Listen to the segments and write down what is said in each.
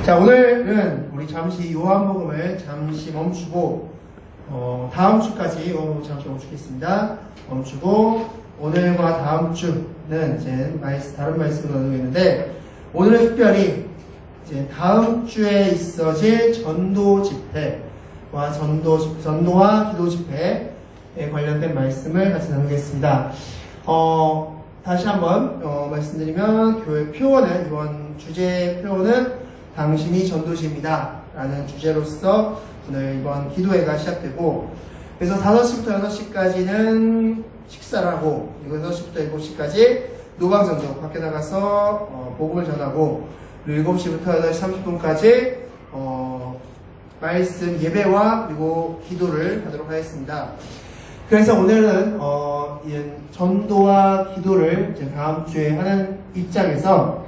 자, 오늘은 우리 잠시 요한복음을 잠시 멈추고 다음 주까지 잠시 멈추겠습니다. 멈추고 오늘과 다음 주는 이제 다른 말씀을 나누겠는데, 오늘은 특별히 이제 다음 주에 있어질 전도 집회와 전도와 기도 집회에 관련된 말씀을 같이 나누겠습니다. 다시 한번 말씀드리면, 교회 표어는, 이번 주제 표어는 당신이 전도지입니다 라는 주제로서 오늘 이번 기도회가 시작되고, 그래서 5시부터 6시까지는 식사를 하고, 그리고 6시부터 7시까지 노방전도 밖에 나가서 복음을 전하고, 그리고 7시부터 8시 30분까지 말씀 예배와 그리고 기도를 하도록 하겠습니다. 그래서 오늘은 전도와 기도를 이제 다음 주에 하는 입장에서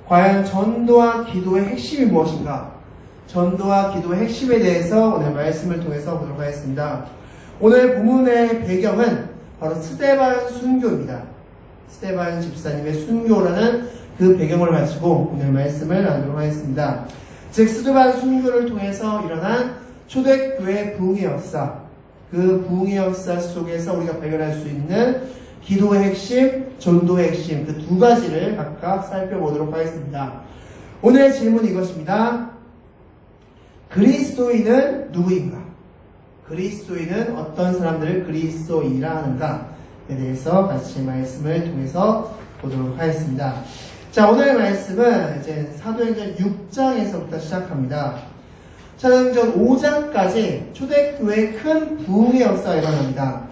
과연 전도와 기도의 핵심이 무엇인가, 전도와 기도의 핵심에 대해서 오늘 말씀을 통해서 보도록 하겠습니다. 오늘 본문의 배경은 바로 스데반 순교입니다. 스데반 집사님의 순교라는 그 배경을 가지고 오늘 말씀을 나누도록 하겠습니다. 즉, 스데반 순교를 통해서 일어난 초대교회 부흥의 역사, 그 부흥의 역사 속에서 우리가 발견할 수 있는 기도의 핵심, 전도의 핵심, 그 두 가지를 각각 살펴보도록 하겠습니다. 오늘의 질문은 이것입니다. 그리스도인은 누구인가? 그리스도인은 어떤 사람들을 그리스도인이라 하는가에 대해서 같이 말씀을 통해서 보도록 하겠습니다. 자, 오늘의 말씀은 이제 사도행전 6장에서부터 시작합니다. 사도행전 5장까지 초대교회의 큰 부흥의 역사가 일어납니다.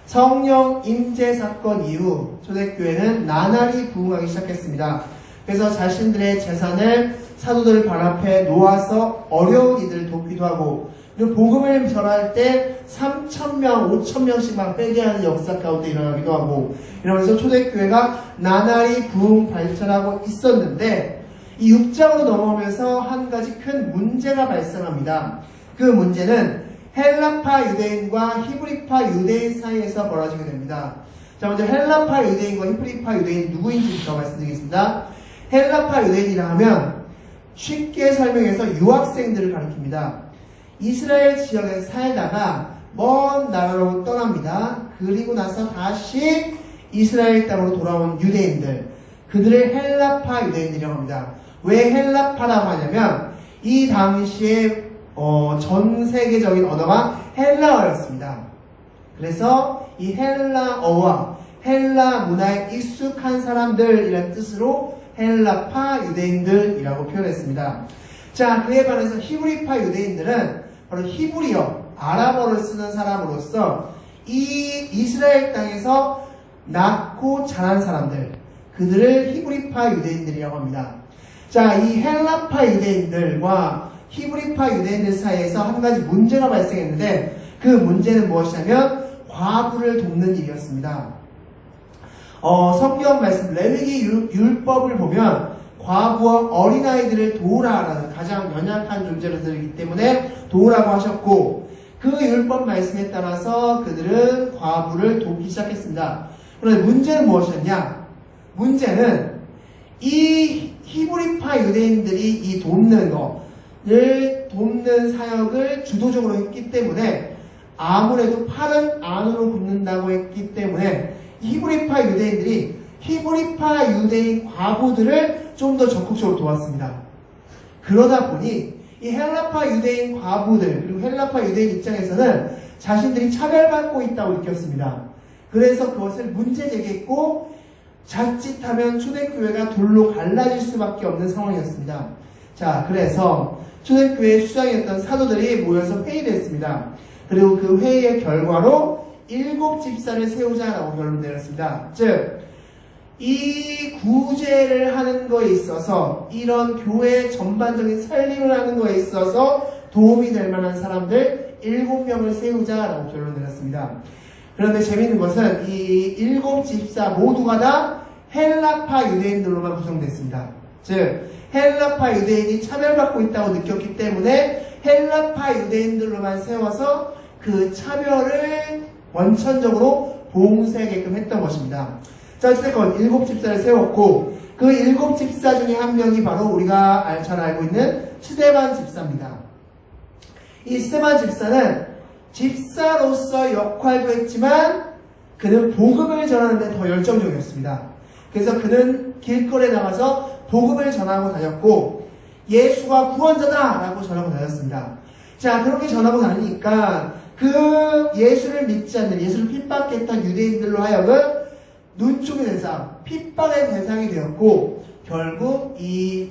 성령 임재 사건 이후 초대교회는 나날이 부흥하기 시작했습니다. 그래서 자신들의 재산을 사도들 발 앞에 놓아서 어려운 이들을 돕기도 하고, 그리고 복음을 전할 때 3,000명, 5,000명씩만 빼게 하는 역사 가운데 일어나기도 하고, 이러면서 초대교회가 나날이 부흥 발전하고 있었는데, 이 6장으로 넘어오면서 한 가지 큰 문제가 발생합니다. 그 문제는 헬라파 유대인과 히브리파 유대인 사이에서 벌어지게 됩니다. 자, 먼저 헬라파 유대인과 히브리파 유대인이 누구인지부터 말씀드리겠습니다. 헬라파 유대인이라 하면 쉽게 설명해서 유학생들을 가리킵니다. 이스라엘 지역에 살다가 먼 나라로 떠납니다. 그리고 나서 다시 이스라엘 땅으로 돌아온 유대인들, 그들을 헬라파 유대인이라고 합니다. 왜 헬라파라고 하냐면 이 당시에 전 세계적인 언어가 헬라어였습니다. 그래서 이 헬라어와 헬라 문화에 익숙한 사람들이라는 뜻으로 헬라파 유대인들이라고 표현했습니다. 자, 그에 반해서 히브리파 유대인들은 바로 히브리어, 아랍어를 쓰는 사람으로서 이 이스라엘 땅에서 낳고 자란 사람들, 그들을 히브리파 유대인들이라고 합니다. 자, 이 헬라파 유대인들과 히브리파 유대인들 사이에서 한 가지 문제가 발생했는데, 그 문제는 무엇이냐면 과부를 돕는 일이었습니다. 성경 말씀 레위기 율법을 보면 과부와 어린아이들을 도우라라는 가장 연약한 존재로 들기 때문에 도우라고 하셨고, 그 율법 말씀에 따라서 그들은 과부를 돕기 시작했습니다. 그런데 문제는 무엇이었냐? 문제는 이 히브리파 유대인들이 이 돕는 사역을 주도적으로 했기 때문에, 아무래도 팔은 안으로 굽는다고 했기 때문에 히브리파 유대인들이 히브리파 유대인 과부들을 좀 더 적극적으로 도왔습니다. 그러다 보니 이 헬라파 유대인 과부들, 그리고 헬라파 유대인 입장에서는 자신들이 차별받고 있다고 느꼈습니다. 그래서 그것을 문제 제기했고, 자칫하면 초대교회가 둘로 갈라질 수밖에 없는 상황이었습니다. 자, 그래서 초대교회 수장이었던 사도들이 모여서 회의를 했습니다. 그리고 그 회의의 결과로 7 집사를 세우자라고 결론 내렸습니다. 즉, 이 구제를 하는 거에 있어서, 이런 교회 전반적인 살림을 하는 거에 있어서 도움이 될 만한 사람들 7명을 세우자라고 결론 내렸습니다. 그런데 재미있는 것은 이 7 집사 모두가 다 헬라파 유대인들로만 구성됐습니다. 즉, 헬라파 유대인이 차별받고 있다고 느꼈기 때문에 헬라파 유대인들로만 세워서 그 차별을 원천적으로 봉쇄하게끔 했던 것입니다. 자, 어쨌건 7 집사를 세웠고, 그 7 집사 중에 한 명이 바로 우리가 잘 알고 있는 스데반 집사입니다. 이 스데반 집사는 집사로서 역할도 했지만 그는 복음을 전하는 데 더 열정적이었습니다. 그래서 그는 길거리에 나가서 복음을 전하고 다녔고 예수가 구원자다 라고 전하고 다녔습니다. 자, 그렇게 전하고 다니니까 그 예수를 믿지 않는, 예수를 핍박했던 유대인들로 하여금 눈총이 된 사람, 핍박의 대상이 되었고 결국 이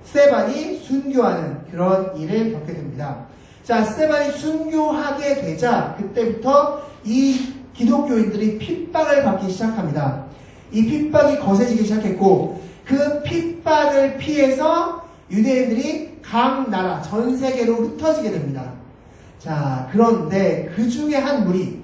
스데반이 순교하는 그런 일을 겪게 됩니다. 자, 스데반이 순교하게 되자 그때부터 이 기독교인들이 핍박을 받기 시작합니다. 이 핍박이 거세지기 시작했고 그 핍박을 피해서 유대인들이 각 나라, 전 세계로 흩어지게 됩니다. 자, 그런데 그 중에 한 무리,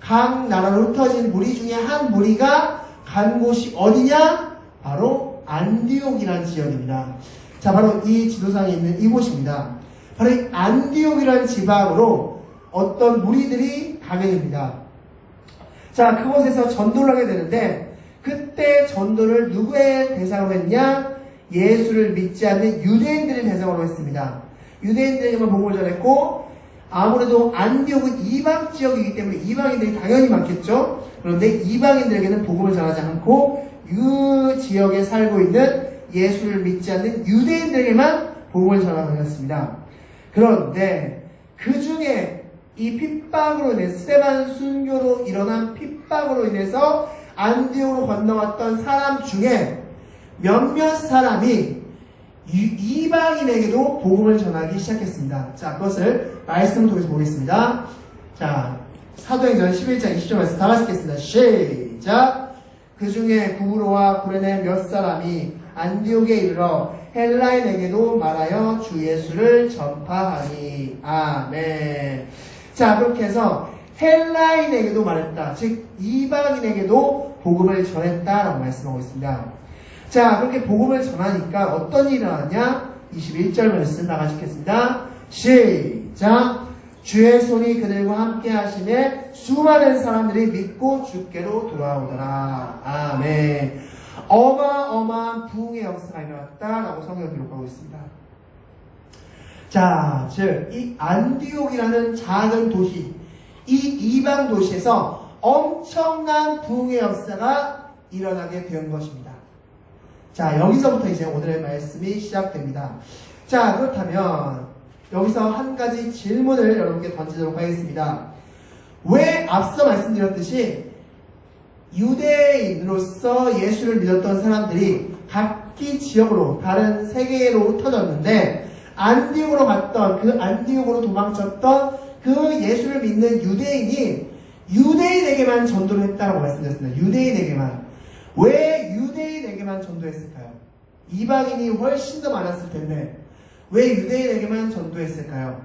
각 나라로 흩어진 무리 중에 한 무리가 간 곳이 어디냐? 바로 안디옥이라는 지역입니다. 자, 바로 이 지도상에 있는 이곳입니다. 바로 이 안디옥이라는 지방으로 어떤 무리들이 가게 됩니다. 자, 그곳에서 전도를 하게 되는데 그때 전도를 누구의 대상으로 했냐? 예수를 믿지 않는 유대인들의 대상으로 했습니다. 유대인들에게만 복음을 전했고 아무래도 안디옥은 이방 지역이기 때문에 이방인들이 당연히 많겠죠. 그런데 이방인들에게는 복음을 전하지 않고 그 지역에 살고 있는 예수를 믿지 않는 유대인들에게만 복음을 전하였습니다. 그런데 그 중에 이 핍박으로 인해 스데반 순교로 일어난 핍박으로 인해서 안디옥으로 건너왔던 사람 중에 몇몇 사람이 이방인에게도 복음을 전하기 시작했습니다. 자, 그것을 말씀을 통해서 보겠습니다. 자, 사도행전 11장 20절 말씀 다 같이 읽겠습니다. 시작! 그 중에 구브로와 구레네 몇 사람이 안디옥에 이르러 헬라인에게도 말하여 주 예수를 전파하니. 아멘. 자, 그렇게 해서 헬라인에게도 말했다. 즉 이방인에게도 복음을 전했다라고 말씀하고 있습니다. 자, 그렇게 복음을 전하니까 어떤 일이 일어났냐? 21절 말씀 다 같이 읽겠습니다. 시작! 주의 손이 그들과 함께 하시매 수많은 사람들이 믿고 주께로 돌아오더라. 아멘. 어마어마한 부흥의 역사가 일어났다라고 성경을 기록하고 있습니다. 자, 즉 이 안디옥이라는 작은 도시, 이 이방 도시에서 엄청난 부흥의 역사가 일어나게 된 것입니다. 자, 여기서부터 이제 오늘의 말씀이 시작됩니다. 자, 그렇다면 여기서 한 가지 질문을 여러분께 던지도록 하겠습니다. 왜 앞서 말씀드렸듯이 유대인으로서 예수를 믿었던 사람들이 각기 지역으로 다른 세계로 흩어졌는데 안디옥으로 갔던 그 안디옥으로 도망쳤던 그 예수를 믿는 유대인이 유대인에게만 전도를 했다고 말씀드렸습니다. 유대인에게만. 왜 유대인에게만 전도했을까요? 이방인이 훨씬 더 많았을 텐데 왜 유대인에게만 전도했을까요?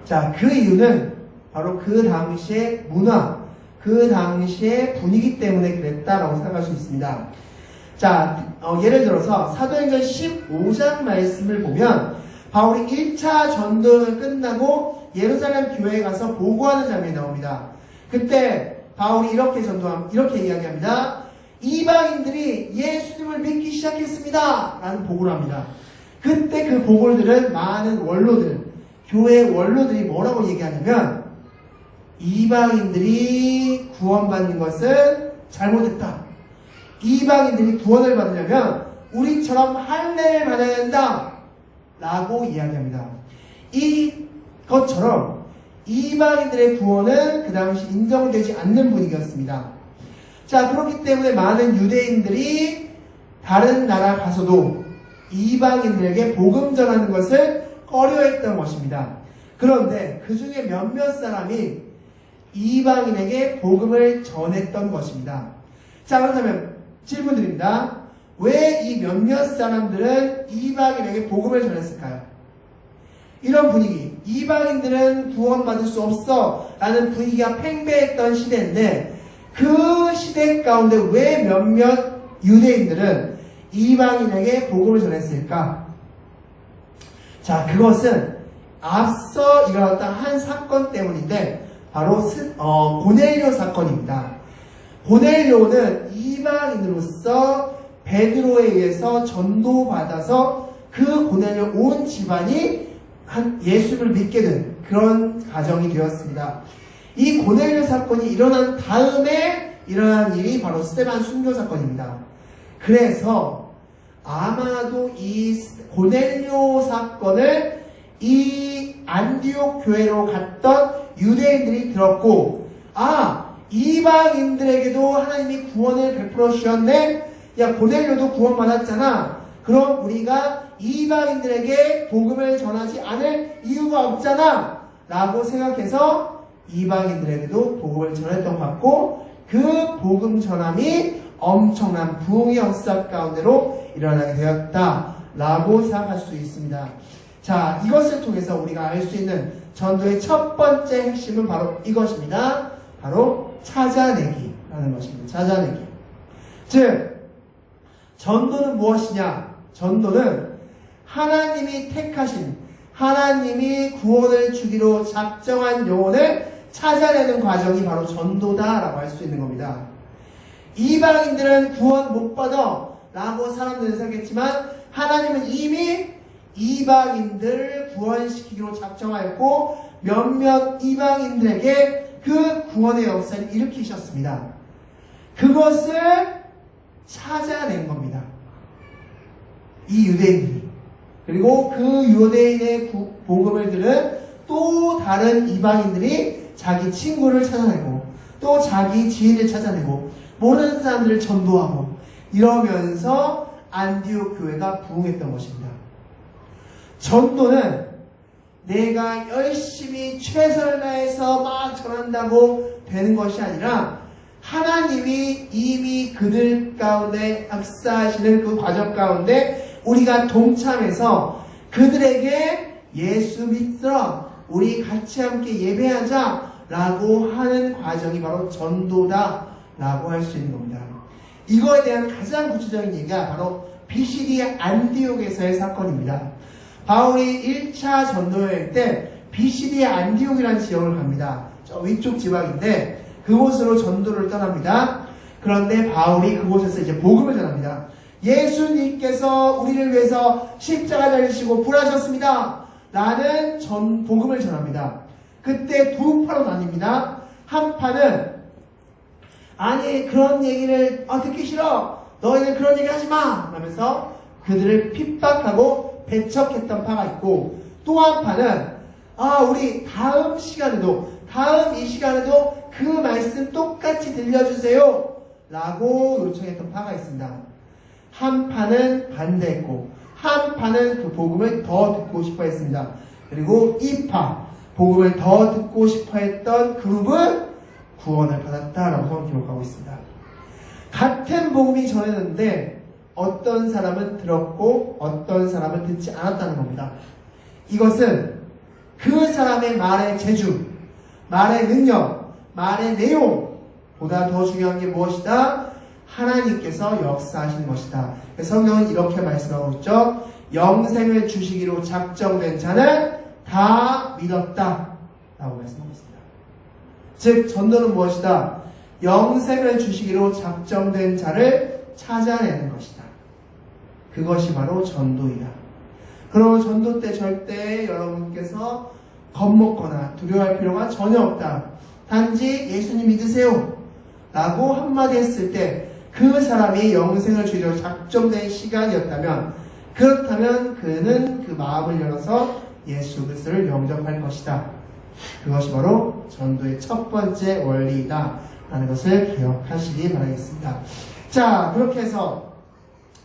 자, 그 이유는 바로 그 당시의 문화, 그 당시의 분위기 때문에 그랬다라고 생각할 수 있습니다. 자, 예를 들어서 사도행전 15장 말씀을 보면 바울이 1차 전도를 끝나고 예루살렘 교회에 가서 보고하는 장면이 나옵니다. 그때 바울이 이렇게 이야기합니다. 이방인들이 예수님을 믿기 시작했습니다. 라는 보고를 합니다. 그때 그 보고를 들은 많은 원로들, 교회 원로들이 뭐라고 얘기하냐면 이방인들이 구원받는 것은 잘못했다. 이방인들이 구원을 받으려면 우리처럼 할례를 받아야 된다. 라고 이야기합니다. 이것처럼 이방인들의 구원은 그 당시 인정되지 않는 분위기였습니다. 자, 그렇기 때문에 많은 유대인들이 다른 나라 가서도 이방인들에게 복음 전하는 것을 꺼려했던 것입니다. 그런데 그 중에 몇몇 사람이 이방인에게 복음을 전했던 것입니다. 자, 그렇다면 질문 드립니다. 왜 이 몇몇 사람들은 이방인에게 복음을 전했을까요? 이런 분위기, 이방인들은 구원받을 수 없어 라는 분위기가 팽배했던 시대인데 그 시대 가운데 왜 몇몇 유대인들은 이방인에게 복음을 전했을까? 자, 그것은 앞서 일어났던 한 사건 때문인데 바로 고넬료 사건입니다. 고넬료는 이방인으로서 베드로에 의해서 전도받아서 그 고넬료 온 집안이 예수를 믿게 된 그런 가정이 되었습니다. 이 고넬료 사건이 일어난 다음에 일어난 일이 바로 스데반 순교 사건입니다. 그래서 아마도 이 고넬료 사건을 이 안디옥 교회로 갔던 유대인들이 들었고, 이방인들에게도 하나님이 구원을 베풀어 주셨네. 야, 고넬료도 구원받았잖아. 그럼 우리가 이방인들에게 복음을 전하지 않을 이유가 없잖아 라고 생각해서 이방인들에게도 복음을 전했던 것 같고, 그 복음 전함이 엄청난 부흥의 역사 가운데로 일어나게 되었다라고 생각할 수 있습니다. 자, 이것을 통해서 우리가 알 수 있는 전도의 첫 번째 핵심은 바로 이것입니다. 바로 찾아내기라는 것입니다. 찾아내기. 즉, 전도는 무엇이냐? 전도는 하나님이 택하신, 하나님이 구원을 주기로 작정한 영혼을 찾아내는 과정이 바로 전도다라고 할 수 있는 겁니다. 이방인들은 구원 못 받아 라고 사람들은 생각했지만, 하나님은 이미 이방인들을 구원시키기로 작정하였고 몇몇 이방인들에게 그 구원의 역사를 일으키셨습니다. 그것을 찾아낸 겁니다. 이 유대인들이. 그리고 그 유대인의 복음을 들은 또 다른 이방인들이 자기 친구를 찾아내고 또 자기 지인을 찾아내고 모르는 사람들을 전도하고 이러면서 안디옥 교회가 부흥했던 것입니다. 전도는 내가 열심히 최선을 다해서 막 전한다고 되는 것이 아니라 하나님이 이미 그들 가운데 역사하시는 그 과정 가운데 우리가 동참해서 그들에게 예수 믿으라, 우리 같이 함께 예배하자 라고 하는 과정이 바로 전도다 라고 할 수 있는 겁니다. 이거에 대한 가장 구체적인 얘기가 바로 BCD 안디옥에서의 사건입니다. 바울이 1차 전도여행 때 BCD 안디옥이라는 지역을 갑니다. 저 위쪽 지방인데 그곳으로 전도를 떠납니다. 그런데 바울이 그곳에서 이제 복음을 전합니다. 예수님께서 우리를 위해서 십자가 달리시고 부활하셨습니다. 라는 복음을 전합니다. 그때 두 파로 나뉩니다. 한 파는 아니 그런 얘기를 듣기 싫어. 너희들 그런 얘기 하지 마. 하면서 그들을 핍박하고 배척했던 파가 있고, 또 한 파는 우리 다음 이 시간에도 그 말씀 똑같이 들려주세요 라고 요청했던 파가 있습니다. 한 파는 반대했고 한 파는 그 복음을 더 듣고 싶어 했습니다. 그리고 이 파, 복음을 더 듣고 싶어 했던 그룹은 구원을 받았다라고 기록하고 있습니다. 같은 복음이 전해졌는데 어떤 사람은 들었고 어떤 사람은 듣지 않았다는 겁니다. 이것은 그 사람의 말의 재주, 말의 능력, 말의 내용보다 더 중요한 게 무엇이다? 하나님께서 역사하시는 것이다. 성경은 이렇게 말씀하고 있죠. 영생을 주시기로 작정된 자는 다 믿었다 라고 말씀하고 있습니다. 즉 전도는 무엇이다? 영생을 주시기로 작정된 자를 찾아내는 것이다. 그것이 바로 전도이다. 그러면 전도 때 절대 여러분께서 겁먹거나 두려워할 필요가 전혀 없다. 단지 예수님 믿으세요 라고 한마디 했을 때 그 사람이 영생을 주기로 작정된 시간이었다면, 그렇다면 그는 그 마음을 열어서 예수 그리스도를 영접할 것이다. 그것이 바로 전도의 첫 번째 원리이다 라는 것을 기억하시기 바라겠습니다. 자, 그렇게 해서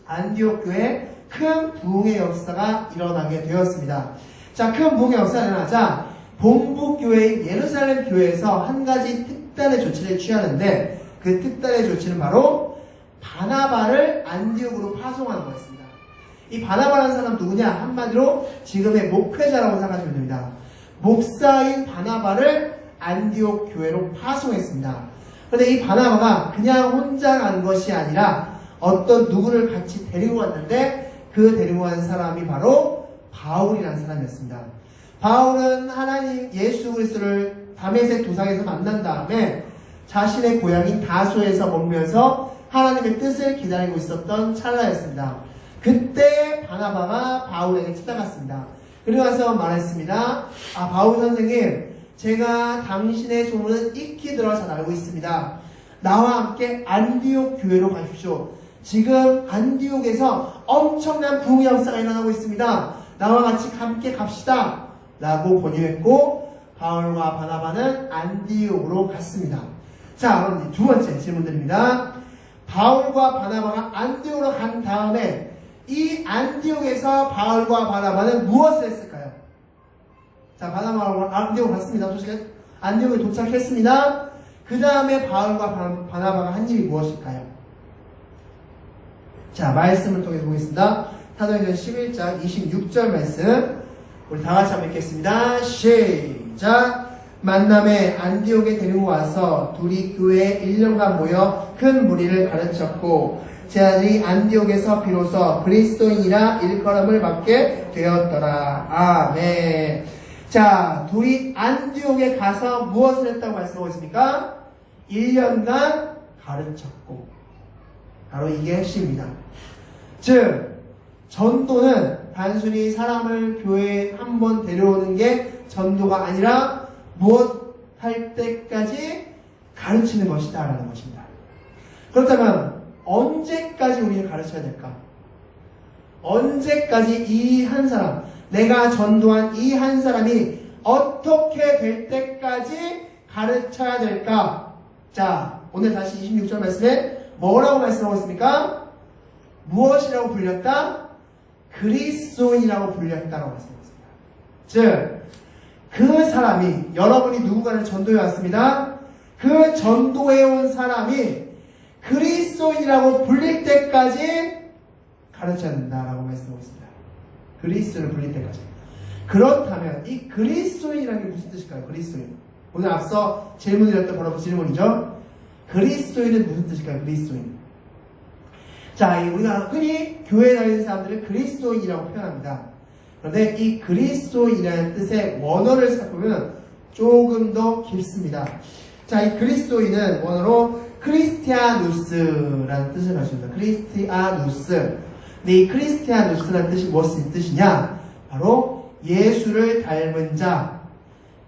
안디옥 교회에 큰 부흥의 역사가 일어나게 되었습니다. 자, 큰 부흥의 역사가 일어나자 본부 교회인 예루살렘 교회에서 한 가지 특단의 조치를 취하는데, 그 특단의 조치는 바로 바나바를 안디옥으로 파송하는 거였습니다. 이 바나바라는 사람 누구냐? 한마디로 지금의 목회자라고 생각하시면 됩니다. 목사인 바나바를 안디옥 교회로 파송했습니다. 그런데 이 바나바가 그냥 혼자 간 것이 아니라 어떤 누구를 같이 데리고 왔는데, 그 데리고 간 사람이 바로 바울이라는 사람이었습니다. 바울은 하나님 예수 그리스도를 다메섹 도상에서 만난 다음에 자신의 고향인 다소에서 머물면서 하나님의 뜻을 기다리고 있었던 찰나였습니다. 그때 바나바가 바울에게 찾아갔습니다. 그리고 나서 말했습니다. 바울 선생님, 제가 당신의 소문은 익히 들어 잘 알고 있습니다. 나와 함께 안디옥 교회로 가십시오. 지금 안디옥에서 엄청난 부흥의 역사가 일어나고 있습니다. 나와 같이 함께 갑시다. 라고 권유했고 바울과 바나바는 안디옥으로 갔습니다. 자, 그럼 두 번째 질문드립니다. 바울과 바나바가 안디옥으로 간 다음에 이 안디옥에서 바울과 바나바는 무엇을 했을까요? 자, 바나바가 안디옥으로 갔습니다. 안디옥에 도착했습니다. 그 다음에 바울과 바나바가 한 일이 무엇일까요? 자, 말씀을 통해서 보겠습니다. 사도행전 11장 26절 말씀 우리 다 같이 한번 읽겠습니다. 시작! 만남에 안디옥에 데리고 와서 둘이 교회에 1년간 모여 큰 무리를 가르쳤고 제자들이 안디옥에서 비로소 그리스도인이라 일컬음을 받게 되었더라. 아멘. 자, 둘이 안디옥에 가서 무엇을 했다고 말씀하고 있습니까? 1년간 가르쳤고 바로 이게 핵심입니다. 즉 전도는 단순히 사람을 교회에 한번 데려오는 게 전도가 아니라 무엇 할 때까지 가르치는 것이다 라는 것입니다. 그렇다면 언제까지 우리는 가르쳐야 될까? 언제까지 이 한 사람, 내가 전도한 이 한 사람이 어떻게 될 때까지 가르쳐야 될까? 자, 오늘 다시 26절 말씀에 뭐라고 말씀하고 있습니까? 무엇이라고 불렸다? 그리스도인이라고 불렸다라고 말씀하고 있습니다. 즉, 그 사람이, 여러분이 누군가를 전도해 왔습니다. 그 전도해 온 사람이 그리스도인이라고 불릴 때까지 가르쳐야 된다라고 말씀하고 있습니다. 그리스도를 불릴 때까지. 그렇다면 이 그리스도인이라는 게 무슨 뜻일까요? 그리스도인. 오늘 앞서 질문드렸던 바로 그 질문이죠. 그리스도인은 무슨 뜻일까요? 그리스도인. 자, 우리가 흔히 교회에 다니는 사람들은 그리스도인이라고 표현합니다. 그런데 이 그리스도인이라는 뜻의 원어를 살펴보면 조금 더 깊습니다. 자, 이 그리스도인은 원어로 크리스티아누스라는 뜻을 가집니다. 크리스티아누스. 근데 이 크리스티아누스라는 뜻이 무슨 뜻이냐? 바로 예수를 닮은 자,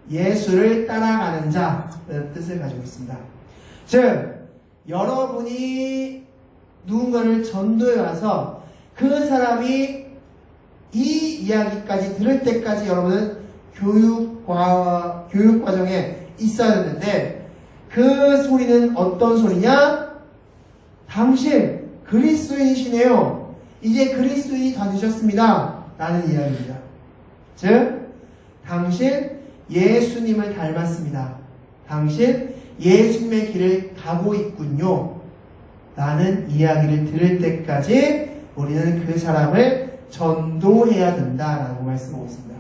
예수를 따라가는 자라는 뜻을 가지고 있습니다. 즉, 여러분이 누군가를 전도해 와서 그 사람이 이 이야기까지 들을 때까지 여러분은 교육 과정에 있어야 되는데 그 소리는 어떤 소리냐? 당신 그리스도인이시네요. 이제 그리스도인이 다 되셨습니다. 라는 이야기입니다. 즉, 당신 예수님을 닮았습니다. 당신 예수님의 길을 가고 있군요. 라는 이야기를 들을 때까지 우리는 그 사람을 전도해야 된다라고 말씀하고 있습니다.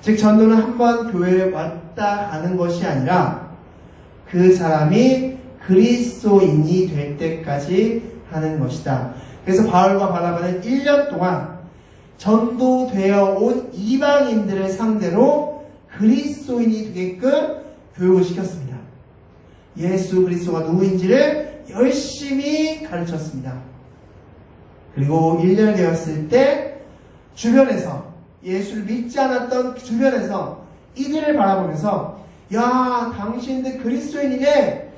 즉, 전도는 한번 교회에 왔다 가는 것이 아니라 그 사람이 그리스도인이 될 때까지 하는 것이다. 그래서 바울과 바나바는 1년 동안 전도되어 온 이방인들을 상대로 그리스도인이 되게끔 교육을 시켰습니다. 예수 그리스도가 누구인지를 열심히 가르쳤습니다. 그리고 1년이 되었을 때 주변에서 예수를 믿지 않았던 주변에서 이들을 바라보면서 야, 당신들 그리스도인이네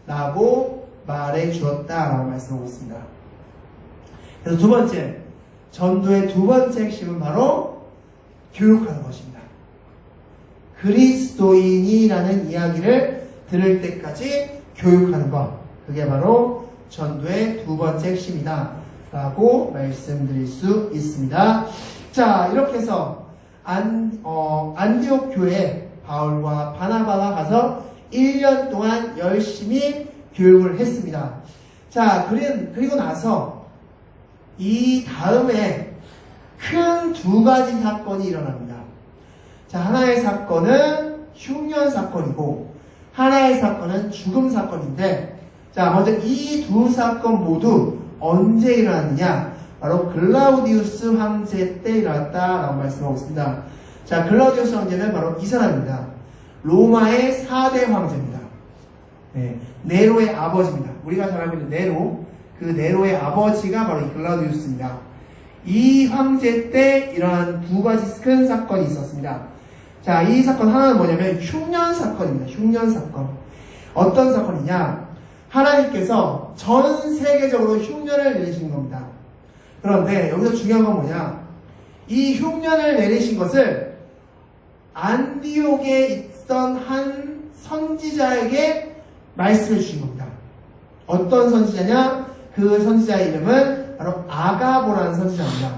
라고 말해 주었다라고 말씀하고 있습니다. 그래서 두 번째, 전도의 두 번째 핵심은 바로 교육하는 것입니다. 그리스도인이라는 이야기를 들을 때까지 교육하는 것, 그게 바로 전도의 두 번째 핵심이다 라고 말씀드릴 수 있습니다. 자, 이렇게 해서 안디옥 교회에 바울과 바나바가 가서 1년 동안 열심히 교육을 했습니다. 자, 그리고 나서 이 다음에 큰 두 가지 사건이 일어납니다. 자, 하나의 사건은 흉년 사건이고 하나의 사건은 죽음 사건인데, 자, 먼저 이 두 사건 모두 언제 일어났느냐? 바로 글라우디우스 황제 때 일어났다라고 말씀하고 있습니다. 자, 글라우디우스 황제는 바로 이 사람입니다. 로마의 4대 황제입니다. 네, 네로의 아버지입니다. 우리가 잘 알고 있는 네로, 그 네로의 아버지가 바로 이 글라우디우스입니다. 이 황제 때 이러한 두 가지 큰 사건이 있었습니다. 자, 이 사건 하나는 뭐냐면 흉년 사건입니다. 흉년 사건. 어떤 사건이냐? 하나님께서 전 세계적으로 흉년을 내리신 겁니다. 그런데 여기서 중요한 건 뭐냐? 이 흉년을 내리신 것을 안디옥에 있던 한 선지자에게 말씀해 주신 겁니다. 어떤 선지자냐? 그 선지자의 이름은 바로 아가보라는 선지자입니다.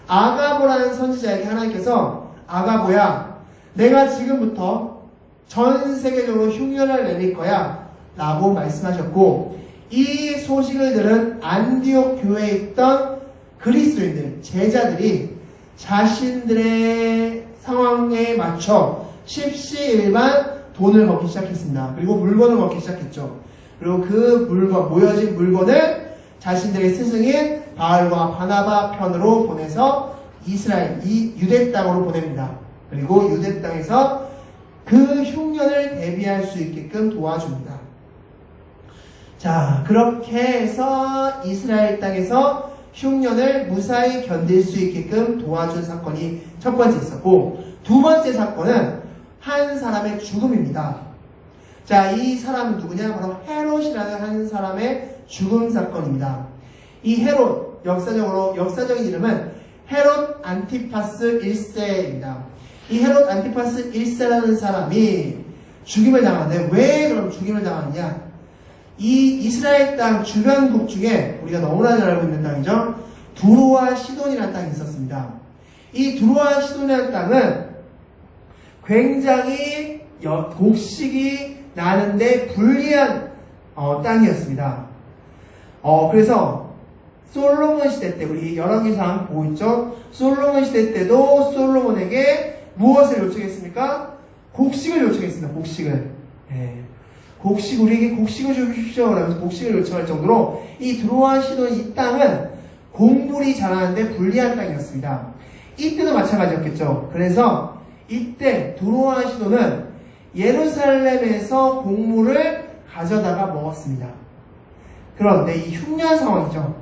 아가보라는 선지자에게 하나님께서 아가보야, 내가 지금부터 전 세계적으로 흉년을 내릴 거야 라고 말씀하셨고, 이 소식을 들은 안디옥 교회에 있던 그리스도인들, 제자들이 자신들의 상황에 맞춰 십시일반 돈을 먹기 시작했습니다. 그리고 물건을 먹기 시작했죠. 그리고 그 물건, 모여진 물건을 자신들의 스승인 바울과 바나바 편으로 보내서 이스라엘, 이 유대 땅으로 보냅니다. 그리고 유대 땅에서 그 흉년을 대비할 수 있게끔 도와줍니다. 자, 그렇게 해서 이스라엘 땅에서 흉년을 무사히 견딜 수 있게끔 도와준 사건이 첫 번째 있었고, 두 번째 사건은 한 사람의 죽음입니다. 자, 이 사람은 누구냐? 바로 헤롯이라는 한 사람의 죽음 사건입니다. 이 헤롯, 역사적인 이름은 헤롯 안티파스 1세입니다. 이 헤롯 안티파스 1세라는 사람이 죽임을 당하는데, 왜 그럼 죽임을 당하느냐? 이 이스라엘 땅 주변국 중에 우리가 너무나 잘 알고 있는 땅이죠. 두로와 시돈이라는 땅이 있었습니다. 이 두로와 시돈이라는 땅은 굉장히 곡식이 나는데 불리한 땅이었습니다. 그래서 솔로몬 시대 때, 우리 열왕기상 보고 있죠? 솔로몬 시대 때도 솔로몬에게 무엇을 요청했습니까? 곡식을 요청했습니다. 곡식을. 네. 우리에게 곡식을 주십시오 라면서 곡식을 요청할 정도로 이 두로와 시돈 이 땅은 곡물이 자라는데 불리한 땅이었습니다. 이때도 마찬가지였겠죠. 그래서 이때 두로와 시돈은 예루살렘에서 곡물을 가져다가 먹었습니다. 그런데 이 흉년 상황이죠.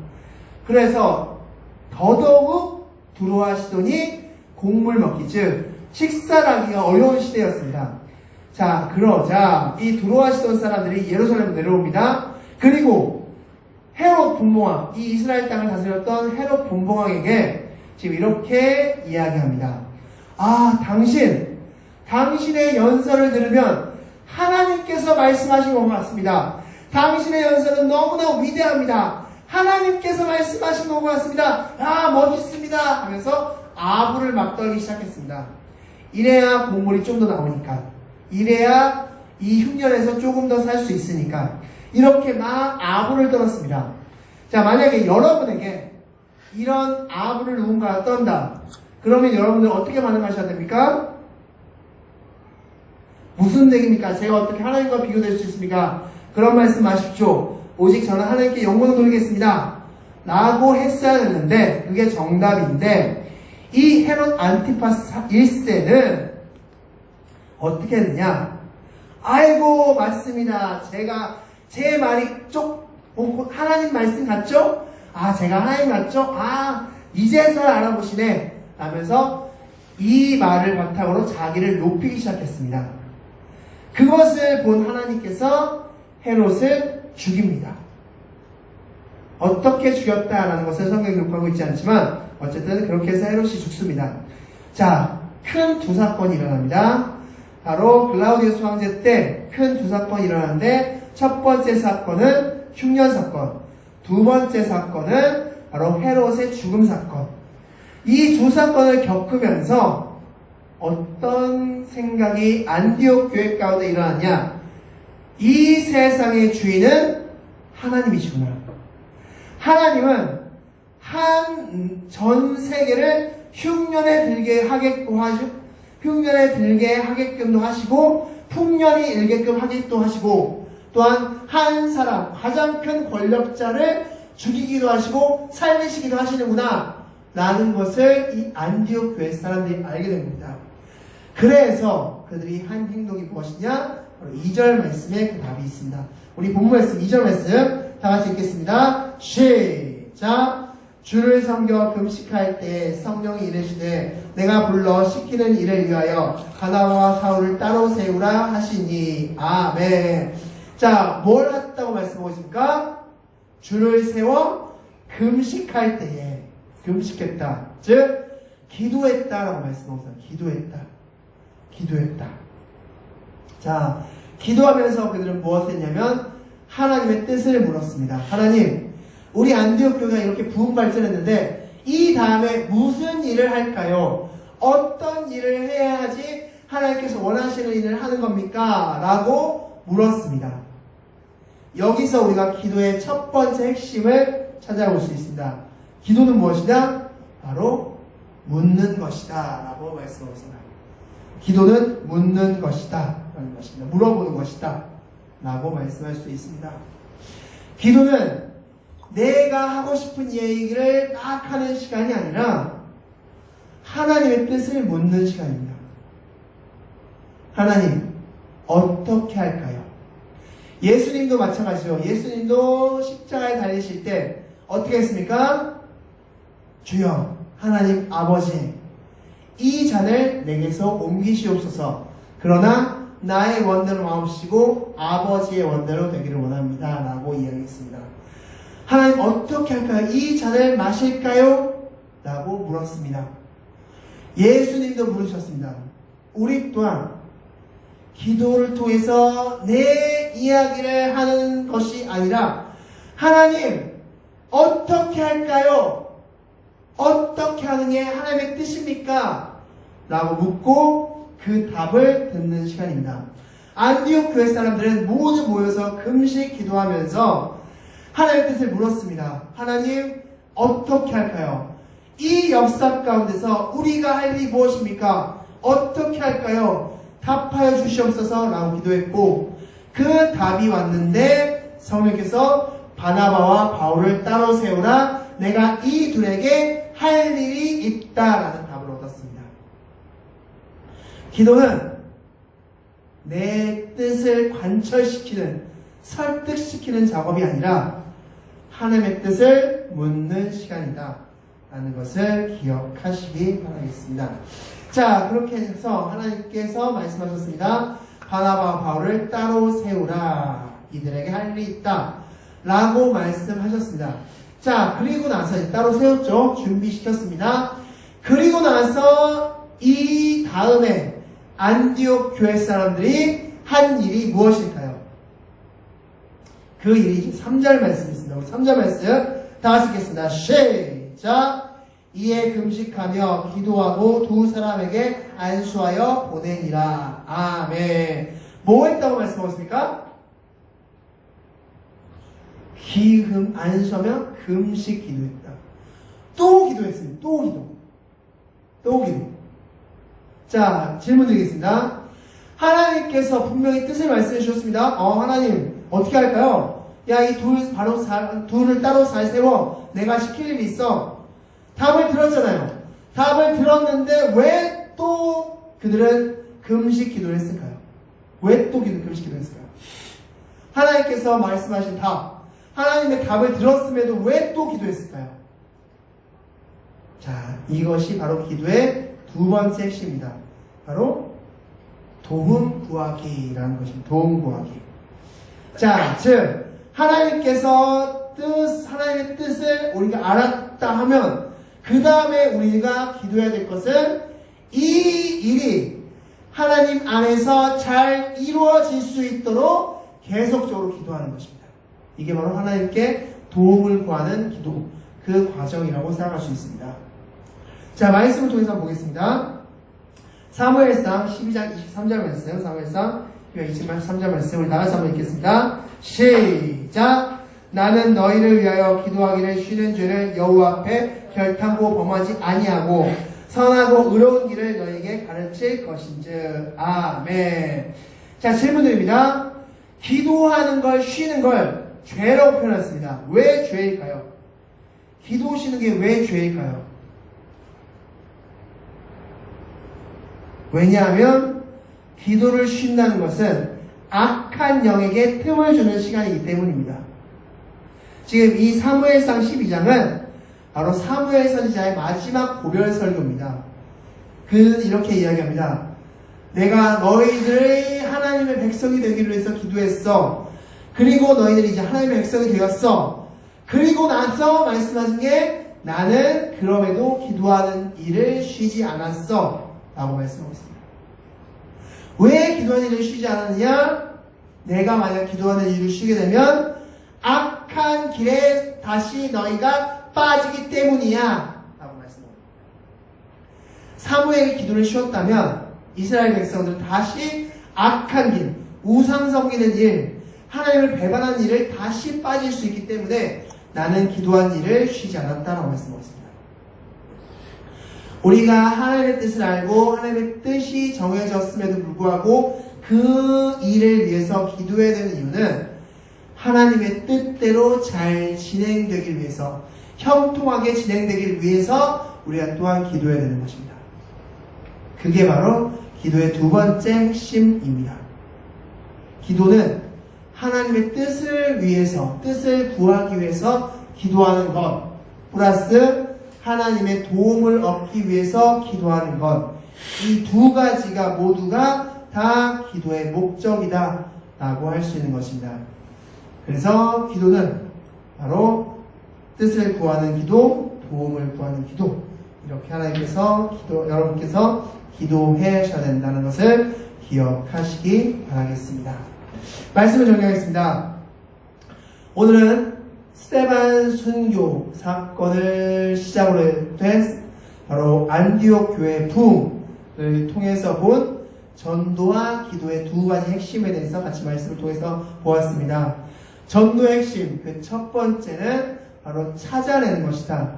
그래서 더더욱 두로와 시돈이 곡물 먹기, 즉 식사를 하기가 어려운 시대였습니다. 자, 그러자 이 두로와 시돈 사람들이 예루살렘으로 내려옵니다. 그리고 헤롯 분봉왕, 이 이스라엘 땅을 다스렸던 헤롯 분봉왕에게 지금 이렇게 이야기합니다. 아, 당신의 연설을 들으면 하나님께서 말씀하신 것 같습니다. 당신의 연설은 너무나 위대합니다. 하나님께서 말씀하신 것 같습니다. 아, 멋있습니다 하면서 아부를 막 떨기 시작했습니다. 이래야 곡물이 좀 더 나오니까, 이래야 이 흉년에서 조금 더 살 수 있으니까 이렇게 막 아부를 떨었습니다. 자, 만약에 여러분에게 이런 아부를 누군가가 떤다, 그러면 여러분들 어떻게 반응하셔야 됩니까? 무슨 얘기입니까? 제가 어떻게 하나님과 비교될 수 있습니까? 그런 말씀 마십시오. 오직 저는 하나님께 영광을 돌리겠습니다 라고 했어야 했는데, 그게 정답인데, 이 헤롯 안티파스 1세는 어떻게 했느냐? 아이고, 맞습니다. 제 말이 하나님 말씀 같죠? 아, 제가 하나님 같죠? 아, 이제서야 알아보시네 라면서 이 말을 바탕으로 자기를 높이기 시작했습니다. 그것을 본 하나님께서 헤롯을 죽입니다. 어떻게 죽였다라는 것을 성경에 기록하고 있지 않지만 어쨌든 그렇게 해서 헤롯이 죽습니다. 자, 큰 두 사건이 일어납니다. 바로 글라우디우스 황제 때 큰 두 사건이 일어나는데, 첫 번째 사건은 흉년 사건, 두 번째 사건은 바로 헤롯의 죽음 사건. 이 두 사건을 겪으면서 어떤 생각이 안디옥 교회 가운데 일어났냐? 이 세상의 주인은 하나님이시구나. 하나님은 전 세계를 흉년에 들게 하게끔도 하시고, 풍년이 일게끔 하기도 하시고, 또한 한 사람, 가장 큰 권력자를 죽이기도 하시고 살리시기도 하시는구나 라는 것을 이 안디옥 교회 사람들이 알게 된 겁니다. 그래서 그들이 한 행동이 무엇이냐? 바로 2절 말씀에 그 답이 있습니다. 우리 본문 말씀 2절 말씀 다 같이 읽겠습니다. 시작. 주를 섬겨 금식할 때 성령이 이르시되 내가 불러 시키는 일을 위하여 바나바와 사울을 따로 세우라 하시니. 아멘. 자, 뭘 했다고 말씀하고 있습니까? 주를 세워 금식할 때에 금식했다. 즉 기도했다라고 말씀하고 있습니다. 기도했다. 자, 기도하면서 그들은 무엇을 했냐면 하나님의 뜻을 물었습니다. 하나님, 우리 안디옥 교회가 이렇게 부흥 발전했는데 이 다음에 무슨 일을 할까요? 어떤 일을 해야지 하나님께서 원하시는 일을 하는 겁니까? 라고 물었습니다. 여기서 우리가 기도의 첫 번째 핵심을 찾아볼 수 있습니다. 기도는 무엇이냐? 바로 묻는 것이다 라고 말씀하셨습니다. 기도는 묻는 것이다 라는 것입니다. 물어보는 것이다 라고 말씀할 수 있습니다. 기도는 내가 하고 싶은 얘기를 막 하는 시간이 아니라 하나님의 뜻을 묻는 시간입니다. 하나님, 어떻게 할까요? 예수님도 마찬가지죠. 예수님도 십자가에 달리실 때 어떻게 했습니까? 주여, 하나님 아버지, 이 잔을 내게서 옮기시옵소서. 그러나 나의 원대로 마옵시고 아버지의 원대로 되기를 원합니다. 라고 이야기했습니다. 하나님 어떻게 할까요? 이 잔을 마실까요? 라고 물었습니다. 예수님도 물으셨습니다. 우리 또한 기도를 통해서 내 이야기를 하는 것이 아니라 하나님 어떻게 할까요? 어떻게 하는 게 하나님의 뜻입니까? 라고 묻고 그 답을 듣는 시간입니다. 안디옥 교회 사람들은 모두 모여서 금식 기도하면서 하나님의 뜻을 물었습니다. 하나님 어떻게 할까요? 이 역사 가운데서 우리가 할 일이 무엇입니까? 어떻게 할까요? 답하여 주시옵소서 라고 기도했고 그 답이 왔는데 성령께서 바나바와 바울을 따로 세우라, 내가 이 둘에게 할 일이 있다라는 답을 얻었습니다. 기도는 내 뜻을 관철시키는, 설득시키는 작업이 아니라 하나님의 뜻을 묻는 시간이다 라는 것을 기억하시기 바라겠습니다. 자, 그렇게 해서 하나님께서 말씀하셨습니다. 바나바와 바울을 따로 세우라, 이들에게 할 일이 있다 라고 말씀하셨습니다. 자, 그리고 나서 따로 세웠죠. 준비시켰습니다. 그리고 나서 이 다음에 안디옥 교회 사람들이 한 일이 무엇일까요? 그 일이 3절 말씀입니다. 3절 말씀 다 같이 읽겠습니다. 시작. 이에 금식하며 기도하고 두 사람에게 안수하여 보내니라. 아멘. 뭐 했다고 말씀하셨습니까? 안수하며 금식 기도했다. 또 기도했습니다. 또 기도. 자, 질문 드리겠습니다. 하나님께서 분명히 뜻을 말씀해 주셨습니다. 하나님, 어떻게 할까요? 야, 이 둘을 따로 잘 세워. 내가 시킬 일이 있어. 답을 들었잖아요. 답을 들었는데 왜 또 그들은 금식 기도를 했을까요? 왜 또 금식 기도를 했을까요? 하나님께서 말씀하신 답, 하나님의 답을 들었음에도 왜 또 기도했을까요? 자, 이것이 바로 기도의 두 번째 핵심입니다. 바로 도움 구하기라는 것입니다. 도움 구하기. 자, 즉 하나님께서 하나님의 뜻을 우리가 알았다 하면 그 다음에 우리가 기도해야 될 것은 이 일이 하나님 안에서 잘 이루어질 수 있도록 계속적으로 기도하는 것입니다. 이게 바로 하나님께 도움을 구하는 기도, 그 과정이라고 생각할 수 있습니다. 자, 말씀을 통해서 보겠습니다. 사무엘상 12장 23절 말씀, 사무엘상 23절 말씀 우리 나가서 한번 읽겠습니다. 시작. 나는 너희를 위하여 기도하기를 쉬는 죄를 여호와 앞에 결탄코 범하지 아니하고 선하고 의로운 길을 너희에게 가르칠 것인즉. 아멘. 자, 질문드립니다. 기도하는 걸, 쉬는 걸 죄라고 표현했습니다. 왜 죄일까요? 기도 쉬는 게 왜 죄일까요? 왜냐하면 기도를 쉰다는 것은 악한 영에게 틈을 주는 시간이기 때문입니다. 지금 이 사무엘상 12장은 바로 사무엘 선지자의 마지막 고별 설교입니다. 그는 이렇게 이야기합니다. 내가 너희들의 하나님의 백성이 되기를 위해서 기도했어. 그리고 너희들이 이제 하나님의 백성이 되었어. 그리고 나서 말씀하신 게 나는 그럼에도 기도하는 일을 쉬지 않았어. 라고 말씀하고 있습니다. 왜 기도하는 일을 쉬지 않았느냐? 내가 만약 기도하는 일을 쉬게 되면 악한 길에 다시 너희가 빠지기 때문이야. 라고 말씀합니다. 사무엘이 기도를 쉬었다면 이스라엘 백성들은 다시 악한 길, 우상 섬기는 일, 하나님을 배반하는 일을 다시 빠질 수 있기 때문에 나는 기도한 일을 쉬지 않았다라고 말씀하고 있습니다. 우리가 하나님의 뜻을 알고 하나님의 뜻이 정해졌음에도 불구하고 그 일을 위해서 기도해야 되는 이유는 하나님의 뜻대로 잘 진행되길 위해서, 형통하게 진행되길 위해서 우리가 또한 기도해야 되는 것입니다. 그게 바로 기도의 두 번째 핵심입니다. 기도는 하나님의 뜻을 위해서, 뜻을 구하기 위해서 기도하는 것, 플러스 하나님의 도움을 얻기 위해서 기도하는 것, 이 두 가지가 모두가 다 기도의 목적이다 라고 할 수 있는 것입니다. 그래서 기도는 바로 뜻을 구하는 기도, 도움을 구하는 기도, 이렇게 하나님께서 여러분께서 기도하셔야 된다는 것을 기억하시기 바라겠습니다. 말씀을 정리하겠습니다. 오늘은 스데반 순교 사건을 시작으로 된 바로 안디옥 교회 부흥을 통해서 본 전도와 기도의 두 가지 핵심에 대해서 같이 말씀을 통해서 보았습니다. 전도의 핵심, 그 첫 번째는 바로 찾아내는 것이다.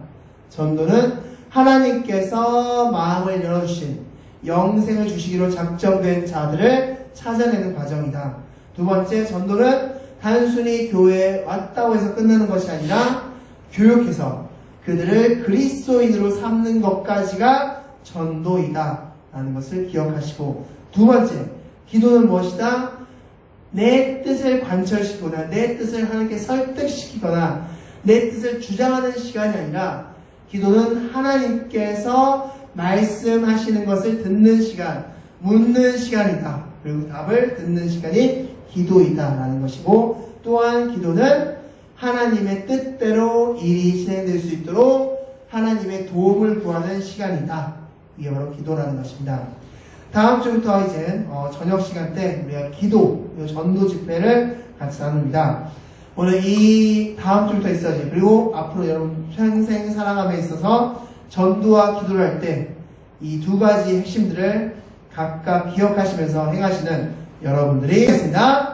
전도는 하나님께서 마음을 열어주신, 영생을 주시기로 작정된 자들을 찾아내는 과정이다. 두 번째, 전도는 단순히 교회에 왔다고 해서 끝나는 것이 아니라 교육해서 그들을 그리스도인으로 삼는 것까지가 전도이다 라는 것을 기억하시고, 두 번째, 기도는 무엇이다? 내 뜻을 관철시키거나 내 뜻을 하나님께 설득시키거나 내 뜻을 주장하는 시간이 아니라 기도는 하나님께서 말씀하시는 것을 듣는 시간, 묻는 시간이다. 그리고 답을 듣는 시간이 기도이다 라는 것이고, 또한 기도는 하나님의 뜻대로 일이 진행될 수 있도록 하나님의 도움을 구하는 시간이다. 이게 바로 기도라는 것입니다. 다음 주부터 이제 저녁 시간 때 우리가 기도, 전도 집회를 같이 나눕니다. 오늘 이 다음 주부터 있어야지. 그리고 앞으로 여러분 평생 살아감에 있어서 전도와 기도를 할 때 이 두 가지 핵심들을 각각 기억하시면서 행하시는 여러분들이 되겠습니다.